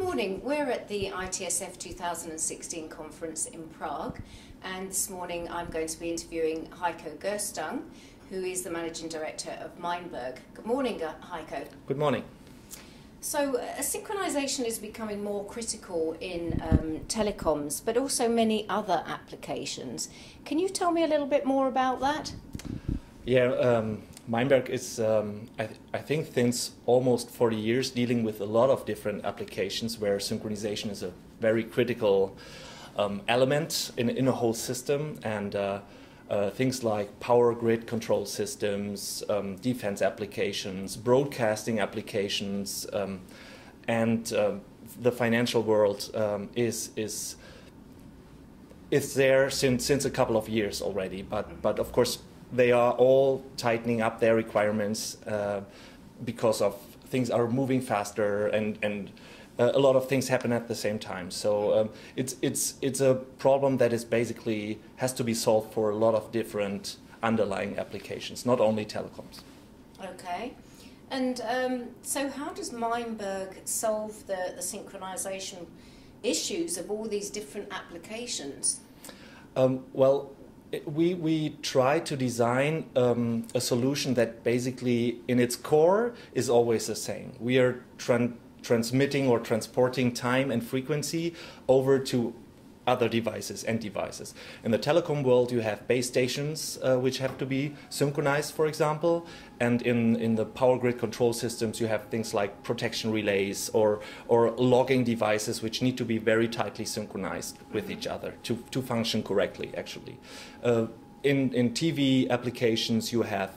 morning. We're at the ITSF 2016 conference in Prague, and this morning I'm going to be interviewing Heiko Gerstung, who is the Managing Director of Meinberg. Good morning, Heiko. Good morning. So synchronization is becoming more critical in telecoms, but also many other applications. Can you tell me a little bit more about that? Yeah, Meinberg is, I think, since almost 40 years dealing with a lot of different applications where synchronization is a very critical element in a whole system, and things like power grid control systems, defense applications, broadcasting applications, and the financial world is there since a couple of years already, but of course they are all tightening up their requirements because of things are moving faster, and a lot of things happen at the same time. So it's a problem that is basically has to be solved for a lot of different underlying applications, not only telecoms. Okay. And so how does Meinberg solve the synchronization issues of all these different applications? Well, we try to design a solution that basically in its core is always the same. We are transmitting or transporting time and frequency over to other devices, end devices. In the telecom world, you have base stations which have to be synchronized, for example, and in the power grid control systems, you have things like protection relays or logging devices which need to be very tightly synchronized with each other to function correctly, actually. In TV applications, you have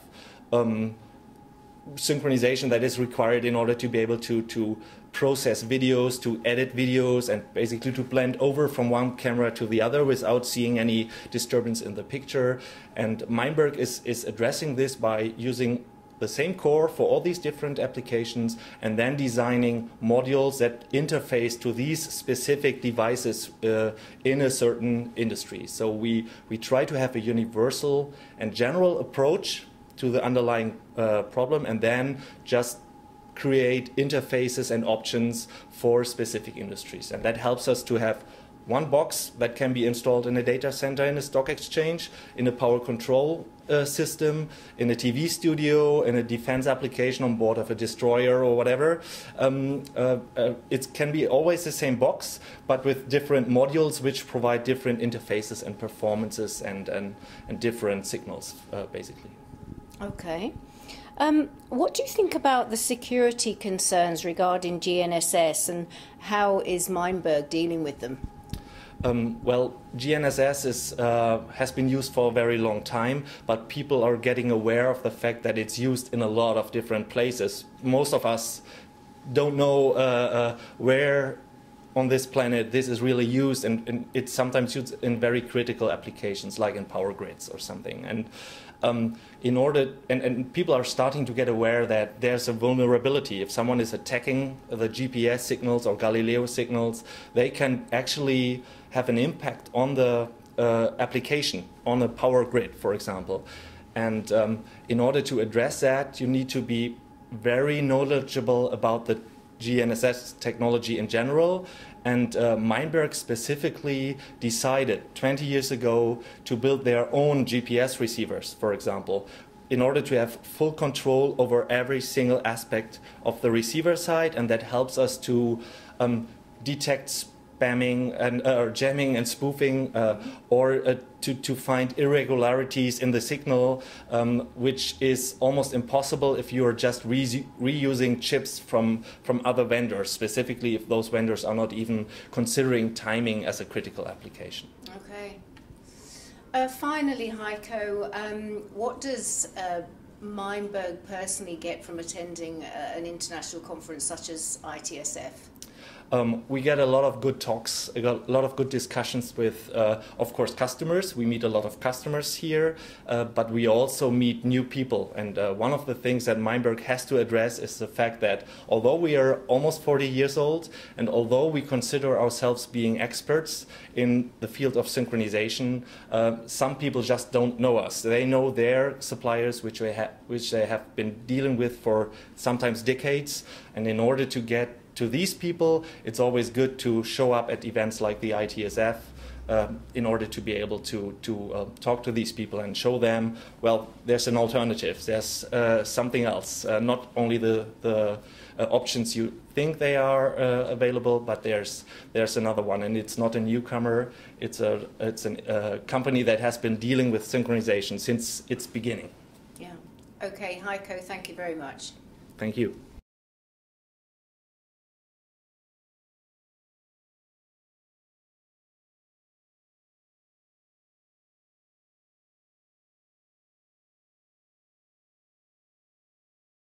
synchronization that is required in order to be able to process videos, to edit videos, and basically to blend over from one camera to the other without seeing any disturbance in the picture. And Meinberg is addressing this by using the same core for all these different applications and then designing modules that interface to these specific devices in a certain industry. So we try to have a universal and general approach to the underlying problem, and then just create interfaces and options for specific industries. And that helps us to have one box that can be installed in a data center, in a stock exchange, in a power control system, in a TV studio, in a defense application on board of a destroyer or whatever. It can be always the same box, but with different modules which provide different interfaces and performances and different signals, basically. Okay. What do you think about the security concerns regarding GNSS, and how is Meinberg dealing with them? Well, GNSS has been used for a very long time, but people are getting aware of the fact that it's used in a lot of different places. Most of us don't know where on this planet this is really used, and it's sometimes used in very critical applications like in power grids or something. And people are starting to get aware that there's a vulnerability. If someone is attacking the GPS signals or Galileo signals, they can actually have an impact on the application, on a power grid, for example. And in order to address that, you need to be very knowledgeable about the GNSS technology in general, and Meinberg specifically decided 20 years ago to build their own GPS receivers, for example, in order to have full control over every single aspect of the receiver side, and that helps us to detect spamming and jamming and spoofing, or to find irregularities in the signal, which is almost impossible if you are just reusing chips from other vendors, specifically if those vendors are not even considering timing as a critical application. Okay. Finally, Heiko, what does Meinberg personally get from attending an international conference such as ITSF? We get a lot of good talks, a lot of good discussions with, of course, customers. We meet a lot of customers here, but we also meet new people. And one of the things that Meinberg has to address is the fact that although we are almost 40 years old, and although we consider ourselves being experts in the field of synchronization, some people just don't know us. They know their suppliers, which they have been dealing with for sometimes decades, and in order to get to these people, it's always good to show up at events like the ITSF in order to be able to talk to these people and show them, well, there's an alternative, there's something else, not only the options you think they are available, but there's another one, and it's not a newcomer. It's a company that has been dealing with synchronization since its beginning. Yeah. Okay, Heiko, thank you very much. Thank you.